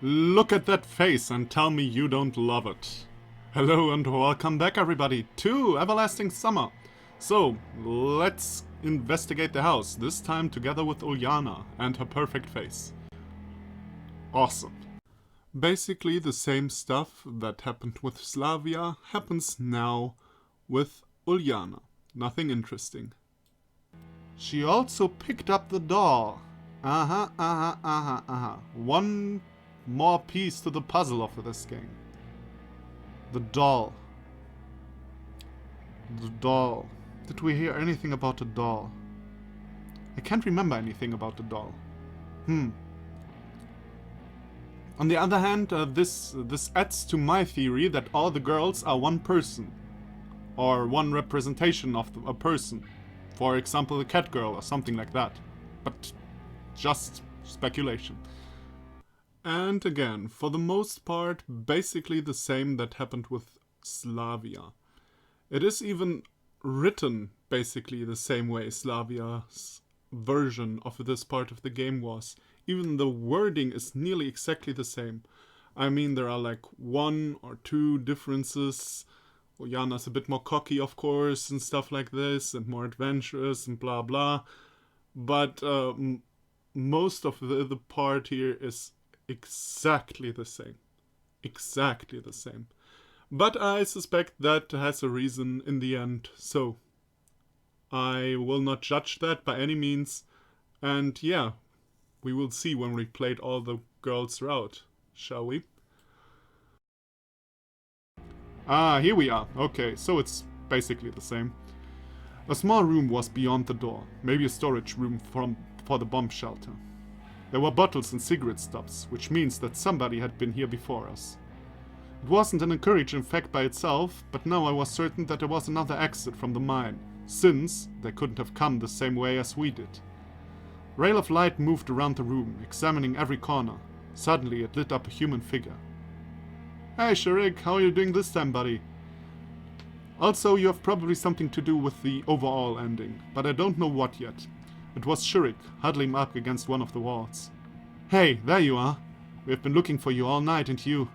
Look at that face and tell me you don't love it. Hello and welcome back everybody to Everlasting Summer. So, let's investigate the house, this time together with Uljana and her perfect face. Awesome. Basically the same stuff that happened with Slavia happens now with Uljana. Nothing interesting. She also picked up the doll. One more piece to the puzzle of this game. The doll. The doll. Did we hear anything about the doll? I can't remember anything about the doll. On the other hand, this adds to my theory that all the girls are one person. Or one representation of a person. For example, a cat girl or something like that. But just speculation. And again, for the most part, basically the same that happened with Slavia. It is even written basically the same way Slavia's version of this part of the game was. Even the wording is nearly exactly the same. I mean, there are like one or two differences. Uljana's a bit more cocky, of course, and stuff like this, and more adventurous, and blah blah. But most of the part here is exactly the same. Exactly the same. But I suspect that has a reason in the end, so I will not judge that by any means. And yeah, we will see when we played all the girls route, shall we? Ah, here we are. Okay, so it's basically the same. A small room was beyond the door, maybe a storage room for the bomb shelter. There were bottles and cigarette stubs, which means that somebody had been here before us. It wasn't an encouraging fact by itself, but now I was certain that there was another exit from the mine, since they couldn't have come the same way as we did. A rail of light moved around the room, examining every corner. Suddenly it lit up a human figure. Hey Sharik, how are you doing this time, buddy? Also, you have probably something to do with the overall ending, but I don't know what yet. It was Sharik, huddling up against one of the walls. Hey, there you are. We have been looking for you all night, and you...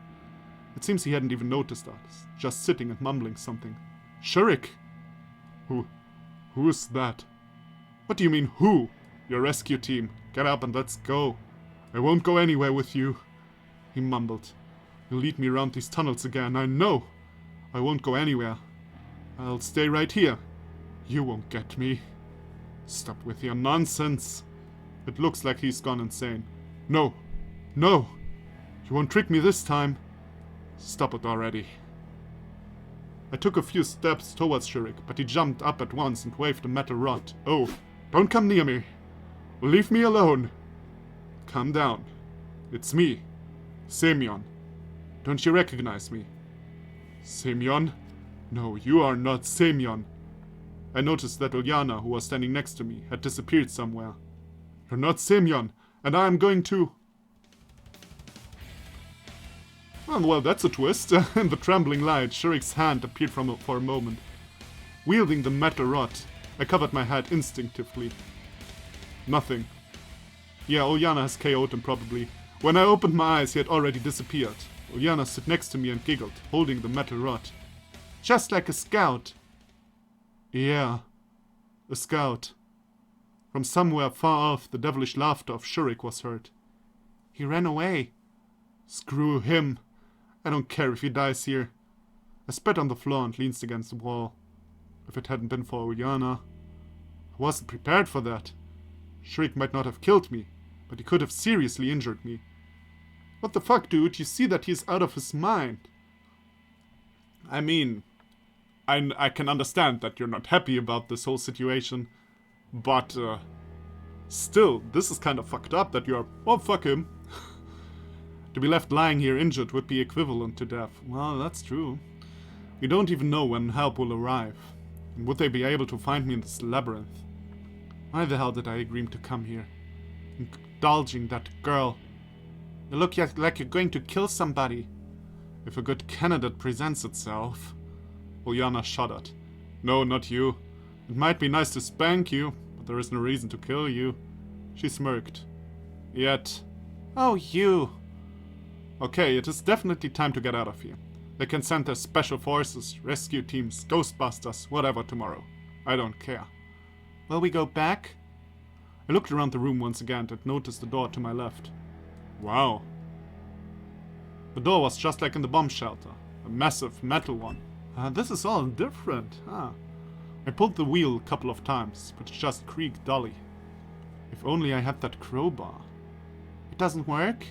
It seems he hadn't even noticed us, just sitting and mumbling something. Sharik! Who's that? What do you mean, who? Your rescue team. Get up and let's go. I won't go anywhere with you. He mumbled. You'll lead me around these tunnels again, I know. I won't go anywhere. I'll stay right here. You won't get me. Stop with your nonsense. It looks like he's gone insane. No. No. You won't trick me this time. Stop it already. I took a few steps towards Sharik, but he jumped up at once and waved a metal rod. Oh, don't come near me. Leave me alone. Calm down. It's me. Semyon. Don't you recognize me? Semyon? No, you are not Semyon. I noticed that Uljana, who was standing next to me, had disappeared somewhere. You're not Semyon, and I am going to... Oh, well, that's a twist. In the trembling light, Sharik's hand appeared for a moment. Wielding the metal rod, I covered my head instinctively. Nothing. Yeah, Uljana has KO'd him probably. When I opened my eyes, he had already disappeared. Uljana stood next to me and giggled, holding the metal rod. Just like a scout. Yeah, a scout. From somewhere far off, the devilish laughter of Sharik was heard. He ran away. Screw him. I don't care if he dies here. I spat on the floor and leaned against the wall. If it hadn't been for Uljana, I wasn't prepared for that. Sharik might not have killed me, but he could have seriously injured me. What the fuck, dude? You see that he's out of his mind. I mean, I can understand that you're not happy about this whole situation, but still, this is kind of fucked up that you're... Oh, fuck him. To be left lying here injured would be equivalent to death. Well, that's true. We don't even know when help will arrive. And would they be able to find me in this labyrinth? Why the hell did I agree to come here? Indulging that girl. You look like you're going to kill somebody. If a good candidate presents itself... Uljana shuddered. No, not you. It might be nice to spank you, but there is no reason to kill you. She smirked. Yet... Oh, you... Okay, it is definitely time to get out of here. They can send their special forces, rescue teams, ghostbusters, whatever tomorrow. I don't care. Will we go back? I looked around the room once again and noticed the door to my left. Wow. The door was just like in the bomb shelter. A massive metal one. This is all different, huh? I pulled the wheel a couple of times, but it just creaked dully. If only I had that crowbar. It doesn't work?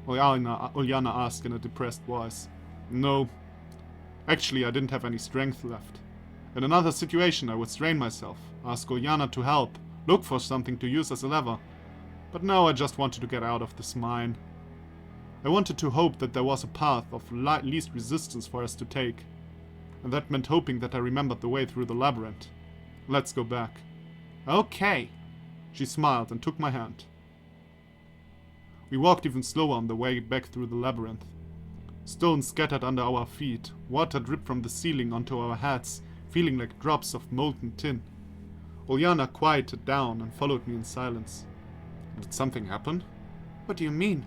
Uljana asked in a depressed voice. No. Actually, I didn't have any strength left. In another situation, I would strain myself, ask Uljana to help, look for something to use as a lever. But now I just wanted to get out of this mine. I wanted to hope that there was a path of least resistance for us to take. And that meant hoping that I remembered the way through the labyrinth. Let's go back. Okay. She smiled and took my hand. We walked even slower on the way back through the labyrinth. Stones scattered under our feet, water dripped from the ceiling onto our heads, feeling like drops of molten tin. Uljana quieted down and followed me in silence. Did something happen? What do you mean?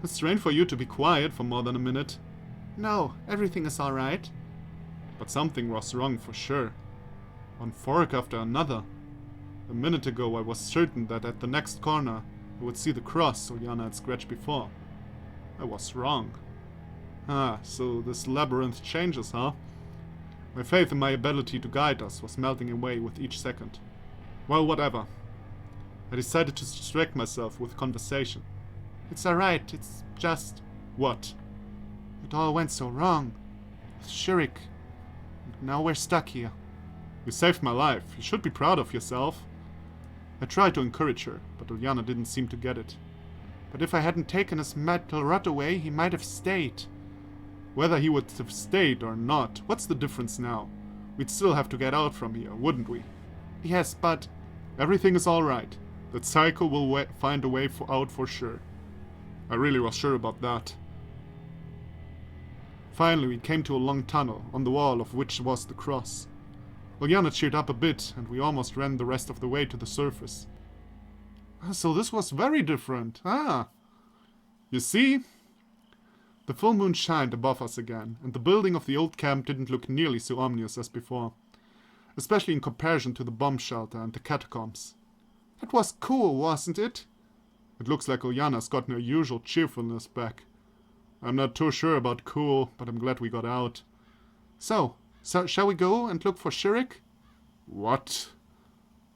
It's strange for you to be quiet for more than a minute. No, everything is alright. But something was wrong for sure. One fork after another. A minute ago I was certain that at the next corner I would see the cross Uljana had scratched before. I was wrong. So this labyrinth changes, huh? My faith in my ability to guide us was melting away with each second. Well, whatever. I decided to distract myself with conversation. It's alright, it's just... What? It all went so wrong. With Sharik. And now we're stuck here. You saved my life. You should be proud of yourself. I tried to encourage her, but Uljana didn't seem to get it. But if I hadn't taken his metal rod away, he might have stayed. Whether he would have stayed or not, what's the difference now? We'd still have to get out from here, wouldn't we? Yes, but... Everything is alright. That psycho will find a way out for sure. I really was sure about that. Finally, we came to a long tunnel, on the wall of which was the cross. Uljana cheered up a bit, and we almost ran the rest of the way to the surface. So this was very different. You see? The full moon shined above us again, and the building of the old camp didn't look nearly so ominous as before. Especially in comparison to the bomb shelter and the catacombs. That was cool, wasn't it? It looks like Uljana's gotten her usual cheerfulness back. I'm not too sure about cool, but I'm glad we got out. So shall we go and look for Sharik? What?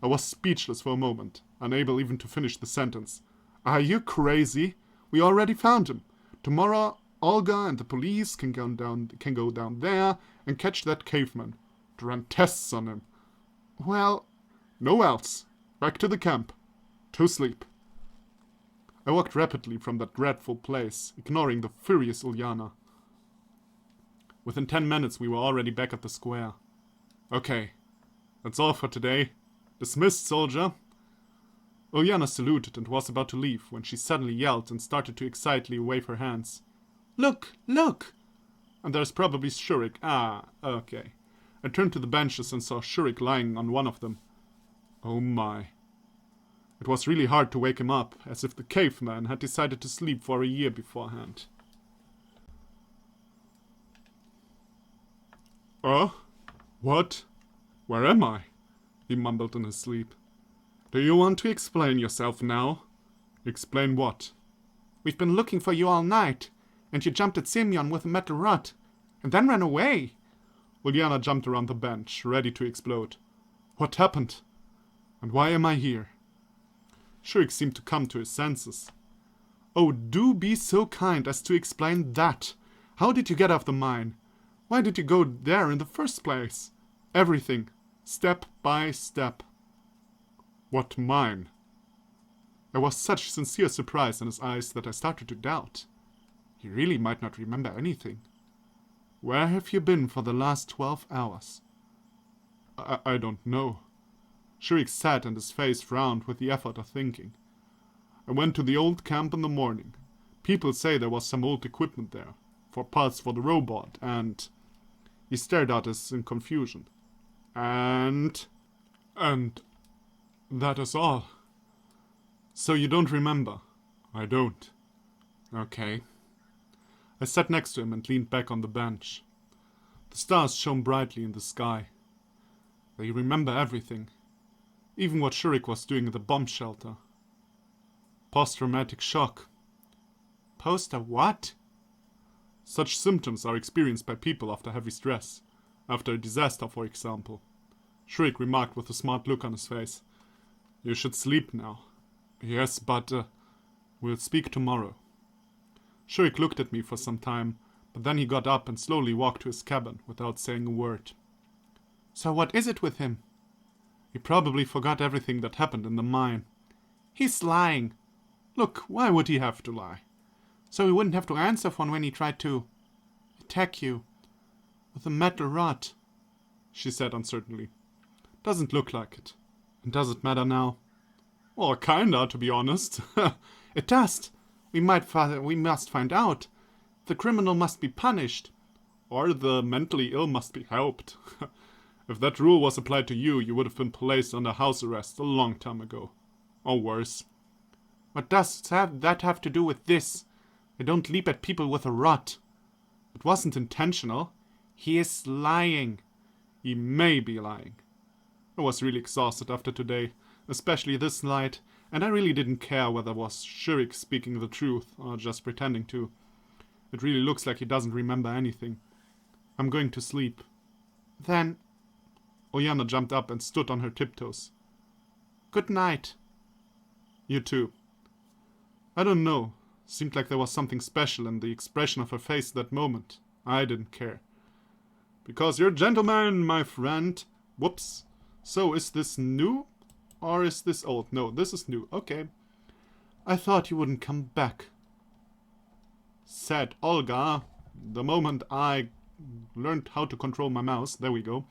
I was speechless for a moment, unable even to finish the sentence. Are you crazy? We already found him. Tomorrow, Olga and the police can go down there and catch that caveman, to run tests on him. Well, no else. Back to the camp. To sleep. I walked rapidly from that dreadful place, ignoring the furious Uljana. Within 10 minutes we were already back at the square. Okay, that's all for today. Dismissed, soldier. Uljana saluted and was about to leave when she suddenly yelled and started to excitedly wave her hands. Look! Look! And there's probably Sharik. Okay. I turned to the benches and saw Sharik lying on one of them. Oh my. It was really hard to wake him up, as if the caveman had decided to sleep for a year beforehand. What? Where am I? He mumbled in his sleep. Do you want to explain yourself now? Explain what? We've been looking for you all night, and you jumped at Semyon with a metal rod, and then ran away. Uljana jumped around the bench, ready to explode. What happened? And why am I here? Sharik seemed to come to his senses. Oh, do be so kind as to explain that. How did you get off the mine? Why did you go there in the first place? Everything. Step by step. What mine? There was such sincere surprise in his eyes that I started to doubt. He really might not remember anything. Where have you been for the last 12 hours? I don't know. Sharik sat and his face frowned with the effort of thinking. I went to the old camp in the morning. People say there was some old equipment there, for parts for the robot, and... He stared at us in confusion. And that is all. So you don't remember? I don't. Okay. I sat next to him and leaned back on the bench. The stars shone brightly in the sky. They remember everything. Even what Sharik was doing in the bomb shelter. Post-traumatic shock. Post a what? Such symptoms are experienced by people after heavy stress. After a disaster, for example. Sharik remarked with a smart look on his face. You should sleep now. Yes, but we'll speak tomorrow. Sharik looked at me for some time, but then he got up and slowly walked to his cabin without saying a word. So what is it with him? He probably forgot everything that happened in the mine. He's lying. Look, why would he have to lie? So he wouldn't have to answer phone when he tried to attack you. With a metal rod, she said uncertainly. Doesn't look like it. And does it matter now? Well, kinda, to be honest. It does. We must find out. The criminal must be punished. Or the mentally ill must be helped. If that rule was applied to you, you would have been placed under house arrest a long time ago. Or worse. What does that have to do with this? I don't leap at people with a rod. It wasn't intentional. He is lying. He may be lying. I was really exhausted after today, especially this night, and I really didn't care whether it was Sharik speaking the truth or just pretending to. It really looks like he doesn't remember anything. I'm going to sleep. Then... Oljana jumped up and stood on her tiptoes. Good night. You too. I don't know. Seemed like there was something special in the expression of her face at that moment. I didn't care. Because you're a gentleman, my friend. Whoops. So, is this new? Or is this old? No, this is new. Okay. I thought you wouldn't come back. Said Olga. The moment I learned how to control my mouse. There we go.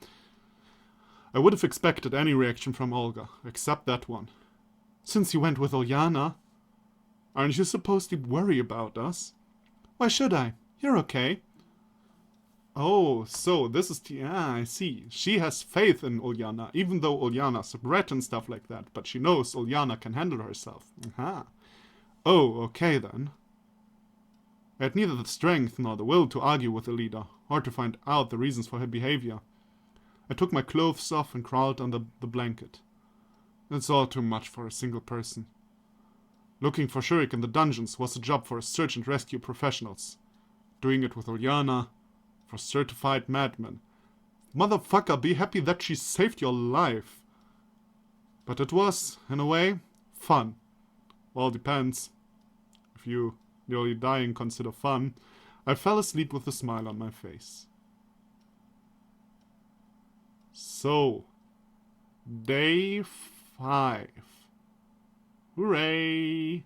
I would have expected any reaction from Olga, except that one. Since you went with Oljana, aren't you supposed to worry about us? Why should I? You're okay. Oh, so this is I see. She has faith in Oljana, even though Oljana's a brat and stuff like that, but she knows Oljana can handle herself. Aha. Oh, okay then. I had neither the strength nor the will to argue with the leader, or to find out the reasons for her behavior. I took my clothes off and crawled under the blanket. It's all too much for a single person. Looking for Sharik in the dungeons was a job for search and rescue professionals. Doing it with Oljana, for certified madmen. Motherfucker, be happy that she saved your life. But it was, in a way, fun. Well, depends. If you nearly dying consider fun. I fell asleep with a smile on my face. So, day 5. Hooray!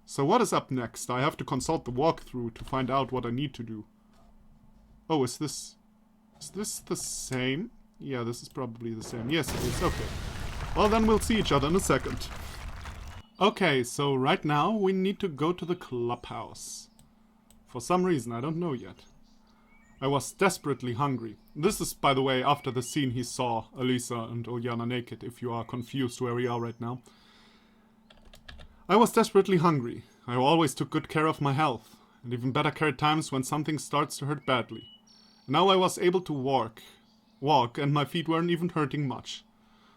So what is up next? I have to consult the walkthrough to find out what I need to do. Oh, is this the same? Yeah, this is probably the same. Yes, it is. Okay. Well, then we'll see each other in a second. Okay, so right now we need to go to the clubhouse. For some reason, I don't know yet. I was desperately hungry. This is, by the way, after the scene he saw Elisa and Oljana naked, if you are confused where we are right now. I was desperately hungry. I always took good care of my health, and even better care at times when something starts to hurt badly. Now I was able to walk, and my feet weren't even hurting much.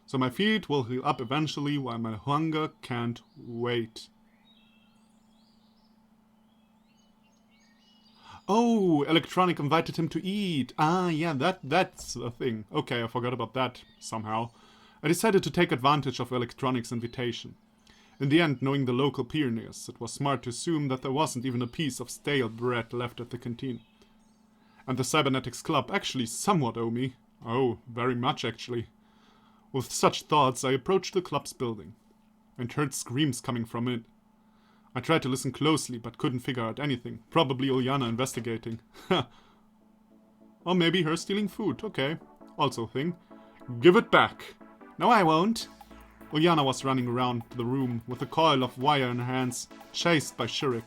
So my feet will heal up eventually while my hunger can't wait. Oh, Electronic invited him to eat. Ah, yeah, that's the thing. Okay, I forgot about that somehow. I decided to take advantage of Electronic's invitation. In the end, knowing the local pioneers, it was smart to assume that there wasn't even a piece of stale bread left at the canteen. And the Cybernetics Club actually somewhat owe me. Oh, very much actually. With such thoughts, I approached the club's building, and heard screams coming from it. I tried to listen closely, but couldn't figure out anything. Probably Oljana investigating. Or maybe her stealing food. Okay. Also thing. Give it back. No, I won't. Oljana was running around the room with a coil of wire in her hands, chased by Sharik.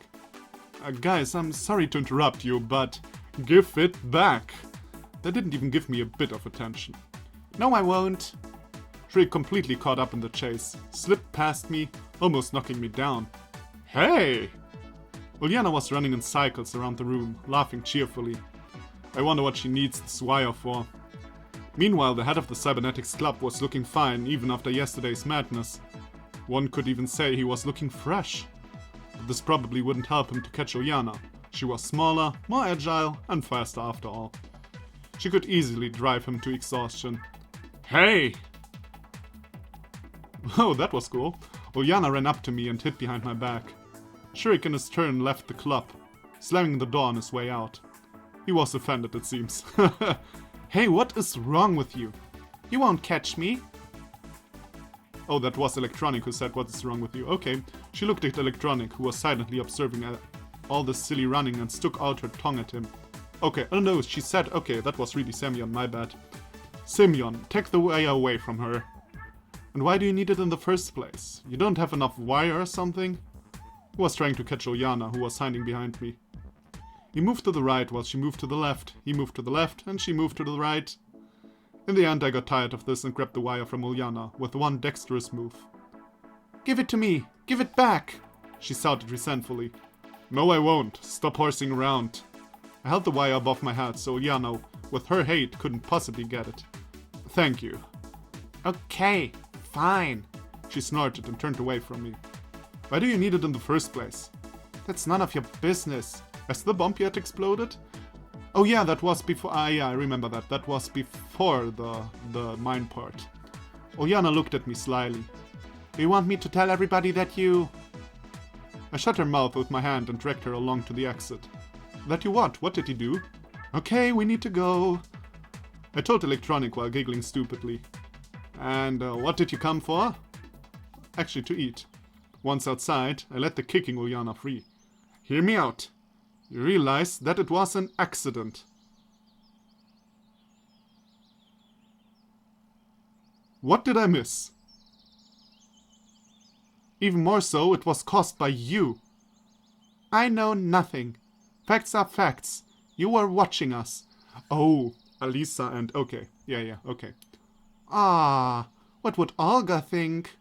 Guys, I'm sorry to interrupt you, but give it back. They didn't even give me a bit of attention. No, I won't. Sharik, completely caught up in the chase, slipped past me, almost knocking me down. Hey! Uljana was running in cycles around the room, laughing cheerfully. I wonder what she needs this wire for. Meanwhile, the head of the Cybernetics Club was looking fine even after yesterday's madness. One could even say he was looking fresh. But this probably wouldn't help him to catch Uljana. She was smaller, more agile, and faster after all. She could easily drive him to exhaustion. Hey! Oh, that was cool. Uljana ran up to me and hid behind my back. Sharik in his turn left the club, slamming the door on his way out. He was offended, it seems. Hey, what is wrong with you? You won't catch me. Oh, that was Electronic who said what is wrong with you. Okay. She looked at Electronic, who was silently observing all this silly running, and stuck out her tongue at him. Okay, oh no, she said, okay, that was really Semyon, my bad. Semyon, take the wire away from her. And why do you need it in the first place? You don't have enough wire or something? He was trying to catch Uljana, who was hiding behind me. He moved to the right while she moved to the left. He moved to the left and she moved to the right. In the end, I got tired of this and grabbed the wire from Uljana with one dexterous move. Give it to me! Give it back! She shouted resentfully. No, I won't. Stop horsing around. I held the wire above my head so Uljana, with her hate, couldn't possibly get it. Thank you. Okay, fine. She snorted and turned away from me. Why do you need it in the first place? That's none of your business. Has the bomb yet exploded? Oh yeah, that was before. Yeah, I remember that. That was before the mine part. Uljana looked at me slyly. Do you want me to tell everybody that you... I shut her mouth with my hand and dragged her along to the exit. That you what? What did you do? Okay, we need to go. I told Electronic while giggling stupidly. And what did you come for? Actually, to eat. Once outside, I let the kicking Uljana free. Hear me out. You realize that it was an accident. What did I miss? Even more so, it was caused by you. I know nothing. Facts are facts. You were watching us. Oh, Alisa and... Okay. Yeah, okay. Ah, what would Olga think?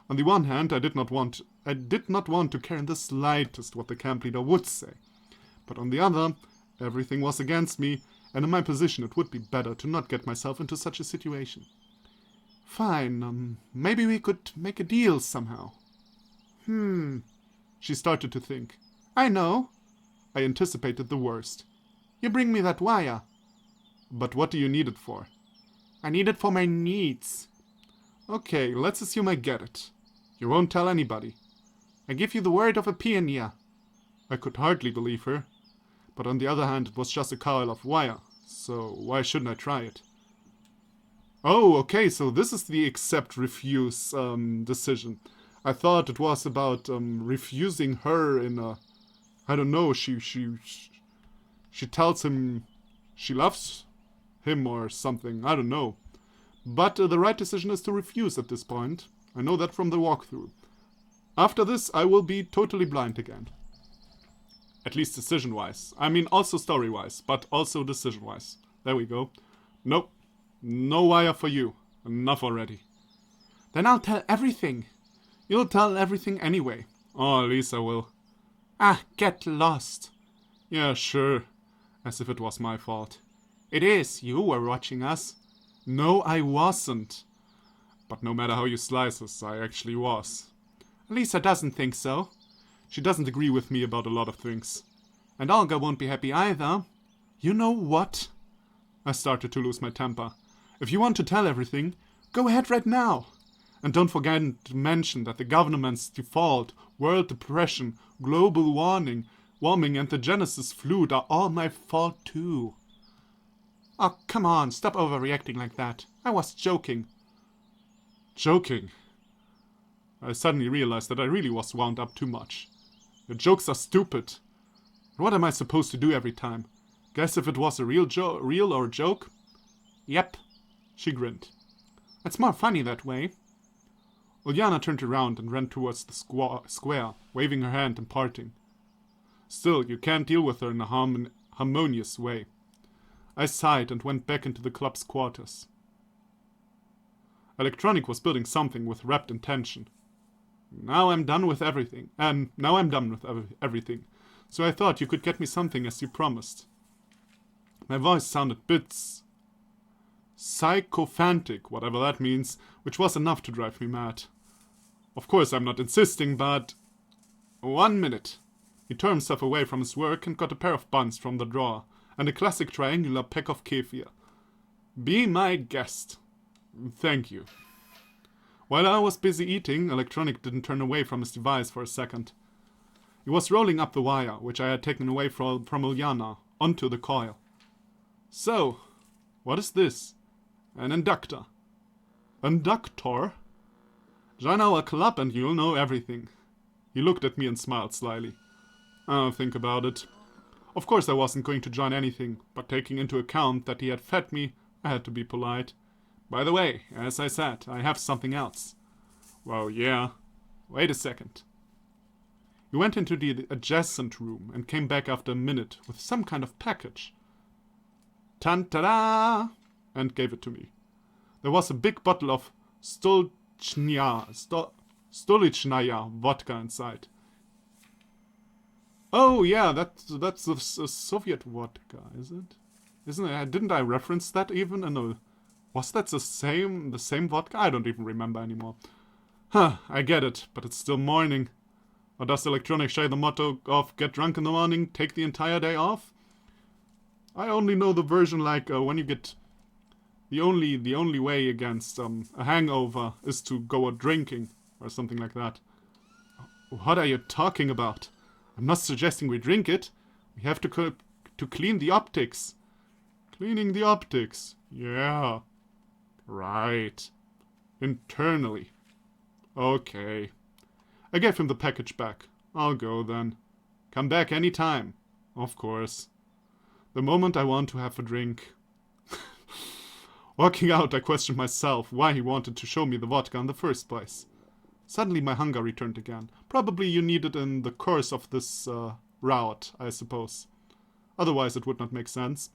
On the one hand, I did not want to care in the slightest what the camp leader would say. But on the other, everything was against me, and in my position it would be better to not get myself into such a situation. Fine, maybe we could make a deal somehow. She started to think. I know. I anticipated the worst. You bring me that wire. But what do you need it for? I need it for my needs. Okay, let's assume I get it. You won't tell anybody. I give you the word of a pioneer. I could hardly believe her. But on the other hand, it was just a coil of wire, so why shouldn't I try it? Oh, okay, so this is the accept-refuse decision. I thought it was about refusing her in a... I don't know, she tells him she loves him or something, I don't know. But the right decision is to refuse at this point. I know that from the walkthrough. After this, I will be totally blind again. At least decision-wise. I mean, also story-wise, but also decision-wise. There we go. Nope. No wire for you. Enough already. Then I'll tell everything. You'll tell everything anyway. Oh, at least I will. Ah, get lost. Yeah, sure. As if it was my fault. It is. You were watching us. No, I wasn't. But no matter how you slice this, I actually was. Lisa doesn't think so. She doesn't agree with me about a lot of things. And Olga won't be happy either. You know what? I started to lose my temper. If you want to tell everything, go ahead right now. And don't forget to mention that the government's default, world depression, global warming, and the Genesis flood are all my fault too. Oh, come on, stop overreacting like that. I was joking. Joking? I suddenly realized that I really was wound up too much. Your jokes are stupid. What am I supposed to do every time? Guess if it was a real or a joke? Yep. She grinned. It's more funny that way. Uljana turned around and ran towards the square, waving her hand and parting. Still, you can't deal with her in a harmonious way. I sighed and went back into the club's quarters. Electronic was building something with rapt intention. Now I'm done with everything. So I thought you could get me something as you promised. My voice sounded bits sycophantic, whatever that means, which was enough to drive me mad. Of course I'm not insisting, but... 1 minute. He tore himself away from his work and got a pair of buns from the drawer, and a classic triangular pack of kefir. Be my guest. Thank you. While I was busy eating, Electronic didn't turn away from his device for a second. He was rolling up the wire, which I had taken away from Ulyana, onto the coil. So, what is this? An inductor. Inductor? Join our club and you'll know everything. He looked at me and smiled slyly. I'll think about it. Of course I wasn't going to join anything, but taking into account that he had fed me, I had to be polite. By the way, as I said, I have something else. Well, yeah. Wait a second. He went into the adjacent room and came back after a minute with some kind of package. Tan-ta-da! And gave it to me. There was a big bottle of Stolichnaya vodka inside. Oh yeah, that's a Soviet vodka, is it? Isn't it? Didn't I reference that even? No. Was that the same vodka? I don't even remember anymore. Huh, I get it, but it's still morning. Or does Electronic share the motto of get drunk in the morning, take the entire day off? I only know the version like when you get... The only way against a hangover is to go a drinking, or something like that. What are you talking about? I'm not suggesting we drink it. We have to clean the optics. Cleaning the optics. Yeah. Right. Internally. Okay. I gave him the package back. I'll go then. Come back any time. Of course. The moment I want to have a drink. Walking out, I questioned myself why he wanted to show me the vodka in the first place. Suddenly my hunger returned again. Probably you need it in the course of this route, I suppose. Otherwise it would not make sense.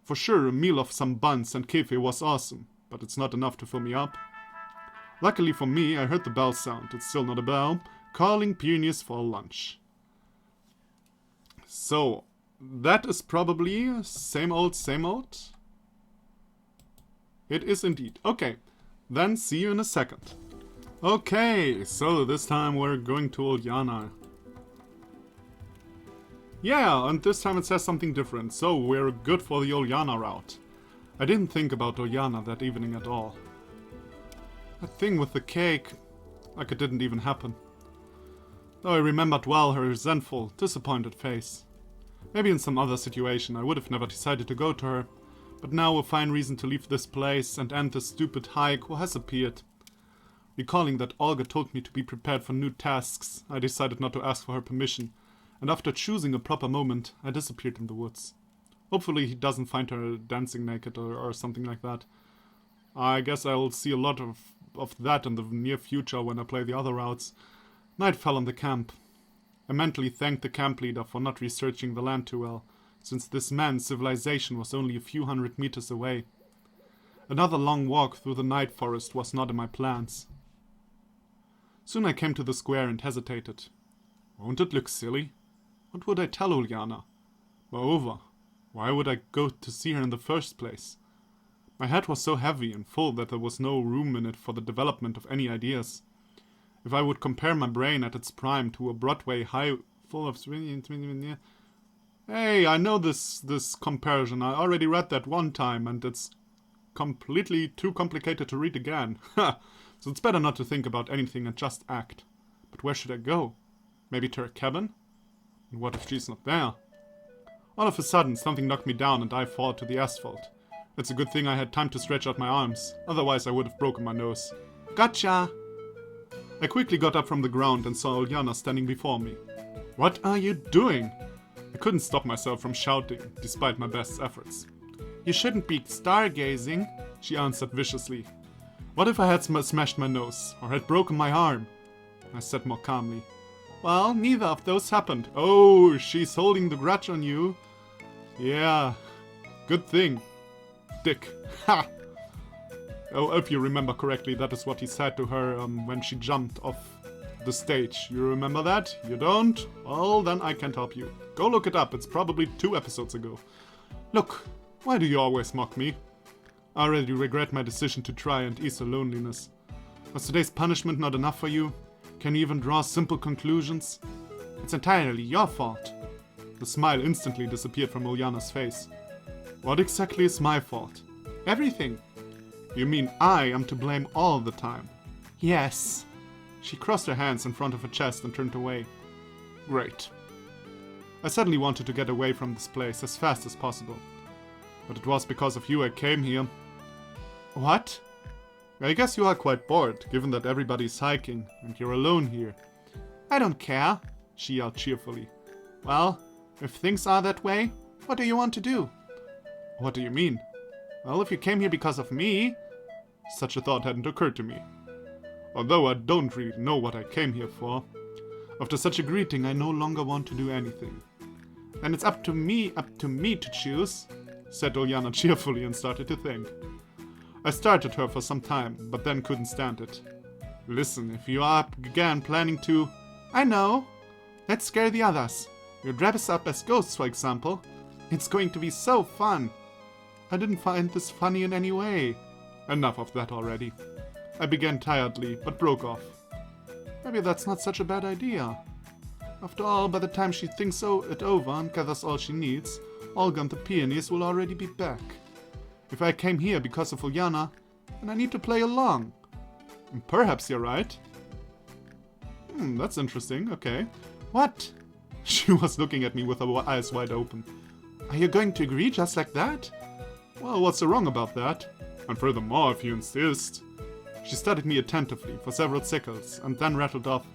For sure, a meal of some buns and kefir was awesome, but it's not enough to fill me up. Luckily for me, I heard the bell sound. It's still not a bell. Calling Punius for lunch. So, that is probably same old, same old. It is indeed. Okay, then see you in a second. Okay, so this time we're going to Ulyana. Yeah, and this time it says something different, so we're good for the Ulyana route. I didn't think about Ulyana that evening at all. That thing with the cake, like it didn't even happen. Though I remembered well her resentful, disappointed face. Maybe in some other situation I would have never decided to go to her, but now a fine reason to leave this place and end this stupid hike has appeared. Recalling that Olga told me to be prepared for new tasks, I decided not to ask for her permission, and after choosing a proper moment, I disappeared in the woods. Hopefully he doesn't find her dancing naked or something like that. I guess I'll see a lot of that in the near future when I play the other routes. Night fell on the camp. I mentally thanked the camp leader for not researching the land too well, since this man's civilization was only a few hundred meters away. Another long walk through the night forest was not in my plans. Soon I came to the square and hesitated. Won't it look silly? What would I tell Ulyana? Moreover, why would I go to see her in the first place? My head was so heavy and full that there was no room in it for the development of any ideas. If I would compare my brain at its prime to a Broadway high full of... Hey, I know this comparison. I already read that one time and it's completely too complicated to read again. So it's better not to think about anything and just act. But where should I go? Maybe to her cabin? And what if she's not there? All of a sudden, something knocked me down and I fall to the asphalt. It's a good thing I had time to stretch out my arms, otherwise I would have broken my nose. Gotcha! I quickly got up from the ground and saw Ulyana standing before me. What are you doing? I couldn't stop myself from shouting, despite my best efforts. You shouldn't be stargazing, she answered viciously. What if I had smashed my nose, or had broken my arm? I said more calmly. Well, neither of those happened. Oh, she's holding the grudge on you. Yeah, good thing. Dick. Ha! Oh, if you remember correctly, that is what he said to her when she jumped off The stage. You remember that? You don't? Well, then I can't help you. Go look it up. It's probably 2 episodes ago. Look, why do you always mock me? I already regret my decision to try and ease the loneliness. Was today's punishment not enough for you? Can you even draw simple conclusions? It's entirely your fault. The smile instantly disappeared from Uljana's face. What exactly is my fault? Everything. You mean I am to blame all the time? Yes. She crossed her hands in front of her chest and turned away. Great. I suddenly wanted to get away from this place as fast as possible. But it was because of you I came here. What? I guess you are quite bored, given that everybody's hiking, and you're alone here. I don't care, she yelled cheerfully. Well, if things are that way, what do you want to do? What do you mean? Well, if you came here because of me... Such a thought hadn't occurred to me. Although I don't really know what I came here for. After such a greeting, I no longer want to do anything. Then it's up to me to choose, said Uljana cheerfully and started to think. I stared at her for some time, but then couldn't stand it. Listen, if you are again planning to... I know. Let's scare the others. You dress us up as ghosts, for example. It's going to be so fun. I didn't find this funny in any way. Enough of that already. I began tiredly, but broke off. Maybe that's not such a bad idea. After all, by the time she thinks it over and gathers all she needs, Olga and the Peonies will already be back. If I came here because of Uljana, then I need to play along. And perhaps you're right. That's interesting, okay. What? She was looking at me with her eyes wide open. Are you going to agree just like that? Well, what's so wrong about that? And furthermore, if you insist. She studied me attentively for several seconds and then rattled off.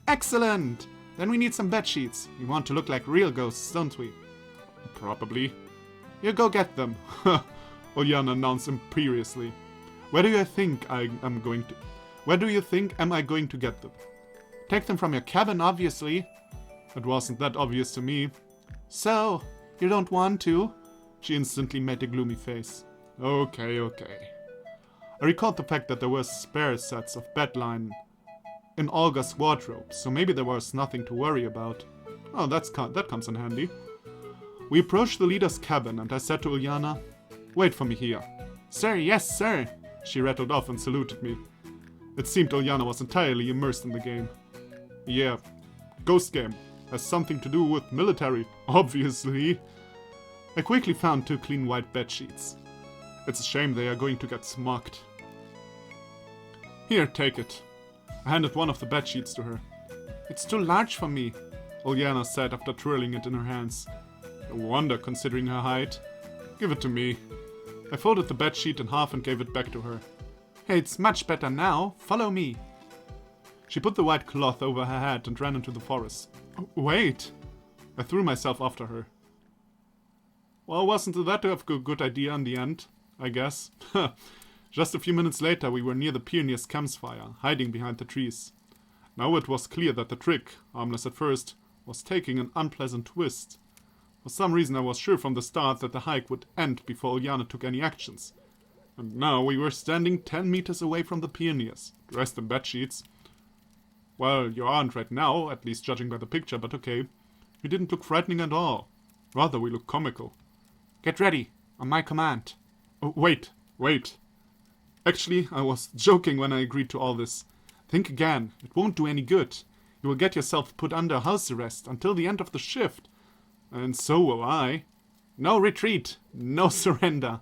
Excellent! Then we need some bedsheets. We want to look like real ghosts, don't we? Probably. You go get them, Uljana announced imperiously. Where do you think am I going to get them? Take them from your cabin, obviously. It wasn't that obvious to me. So, you don't want to? She instantly made a gloomy face. Okay. I recalled the fact that there were spare sets of bedline in Olga's wardrobe, so maybe there was nothing to worry about. Oh, that comes in handy. We approached the leader's cabin, and I said to Uljana, "Wait for me here." "Sir, yes, sir," she rattled off and saluted me. It seemed Uljana was entirely immersed in the game. Yeah, ghost game. Has something to do with military, obviously. I quickly found 2 clean white bedsheets. It's a shame they are going to get smoked. Here, take it. I handed one of the bedsheets to her. It's too large for me, Uljana said after twirling it in her hands. No wonder, considering her height. Give it to me. I folded the bedsheet in half and gave it back to her. Hey, it's much better now. Follow me. She put the white cloth over her head and ran into the forest. Wait! I threw myself after her. Well, wasn't that a good idea in the end? I guess. Just a few minutes later, we were near the Pioneers' campfire, hiding behind the trees. Now it was clear that the trick, harmless at first, was taking an unpleasant twist. For some reason, I was sure from the start that the hike would end before Uljana took any actions. And now we were standing 10 meters away from the Pioneers, dressed in bedsheets. Well, you aren't right now, at least judging by the picture, but okay. We didn't look frightening at all. Rather, we looked comical. Get ready, on my command. Oh, wait. Actually, I was joking when I agreed to all this. Think again, it won't do any good. You will get yourself put under house arrest until the end of the shift. And so will I. No retreat, no surrender.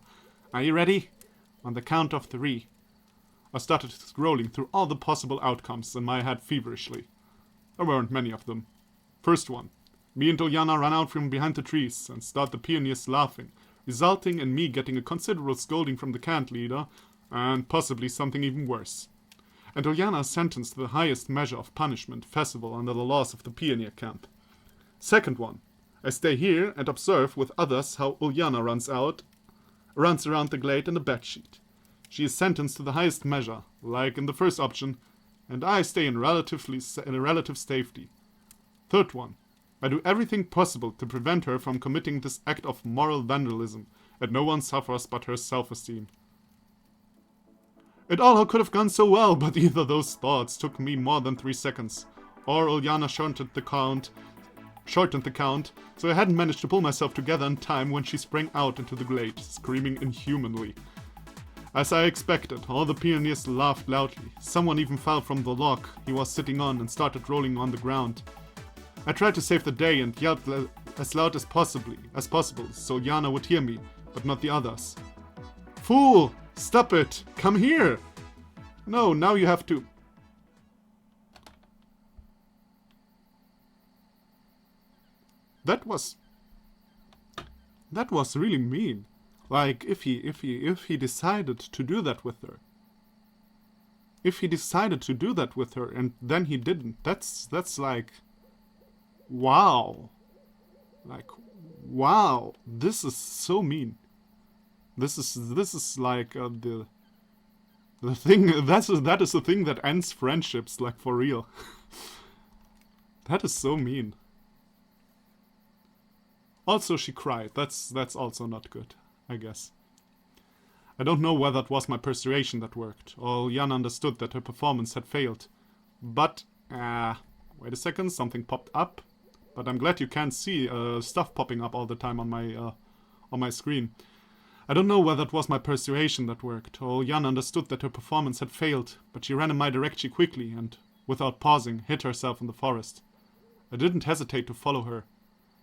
Are you ready? On the count of 3. I started scrolling through all the possible outcomes in my head feverishly. There weren't many of them. First one. Me and Uljana run out from behind the trees and start the Pioneers laughing, resulting in me getting a considerable scolding from the camp leader, and possibly something even worse. And Uljana is sentenced to the highest measure of punishment feasible under the laws of the Pioneer camp. Second one. I stay here and observe with others how Uljana runs around the glade in a bedsheet. She is sentenced to the highest measure, like in the first option, and I stay in relative safety. Third one. I do everything possible to prevent her from committing this act of moral vandalism, and no one suffers but her self-esteem. It all could have gone so well, but either those thoughts took me more than 3 seconds, or Ulyana shortened the count, so I hadn't managed to pull myself together in time when she sprang out into the glade, screaming inhumanly. As I expected, all the pioneers laughed loudly. Someone even fell from the log he was sitting on and started rolling on the ground. I tried to save the day and yelled as loud as possible, so Ulyana would hear me, but not the others. Fool! Stop it! Come here! No, now you have to... That was really mean. Like, if he decided to do that with her. If he decided to do that with her and then he didn't, that's like... Wow. Like, wow. This is so mean. This is like the thing that is the thing that ends friendships, like, for real. That is so mean. Also, she cried. That's also not good, I guess. I don't know whether it was my persuasion that worked, or Jan understood that her performance had failed. But, wait a second, something popped up. But I'm glad you can't see stuff popping up all the time on my screen. I don't know whether it was my persuasion that worked, or Jan understood that her performance had failed, but she ran in my direction quickly and, without pausing, hid herself in the forest. I didn't hesitate to follow her.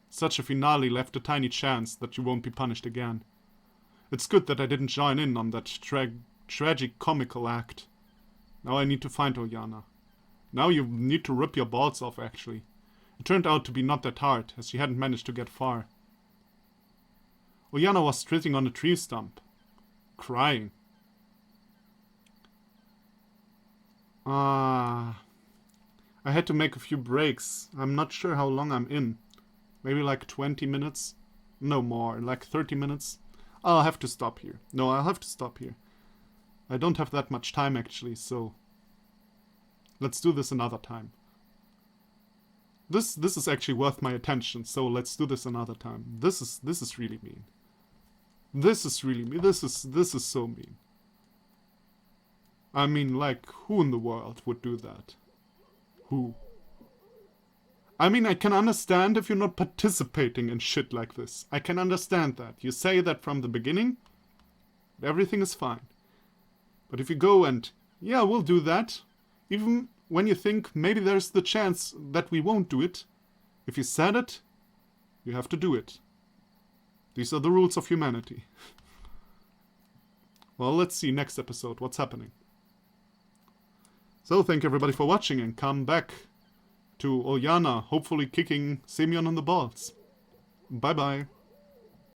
Such a finale left a tiny chance that you won't be punished again. It's good that I didn't join in on that tragic comical act. Now I need to find Ulyana. Now you need to rip your balls off, actually. It turned out to be not that hard, as she hadn't managed to get far. Ulyana was sitting on a tree stump, crying. I had to make a few breaks. I'm not sure how long I'm in. Maybe like 20 minutes? No more, like 30 minutes? I'll have to stop here. No, I'll have to stop here. I don't have that much time actually, so... Let's do this another time. This is actually worth my attention, so let's do this another time. This is really mean. This is really mean. This is so mean. I mean, like, who in the world would do that? Who? I mean, I can understand if you're not participating in shit like this. I can understand that. You say that from the beginning, everything is fine. But if you go and, yeah, we'll do that, even when you think maybe there's the chance that we won't do it, if you said it, you have to do it. These are the rules of humanity. Well, let's see next episode what's happening. So thank everybody for watching and come back to Ulyana, hopefully kicking Semyon on the balls. Bye bye.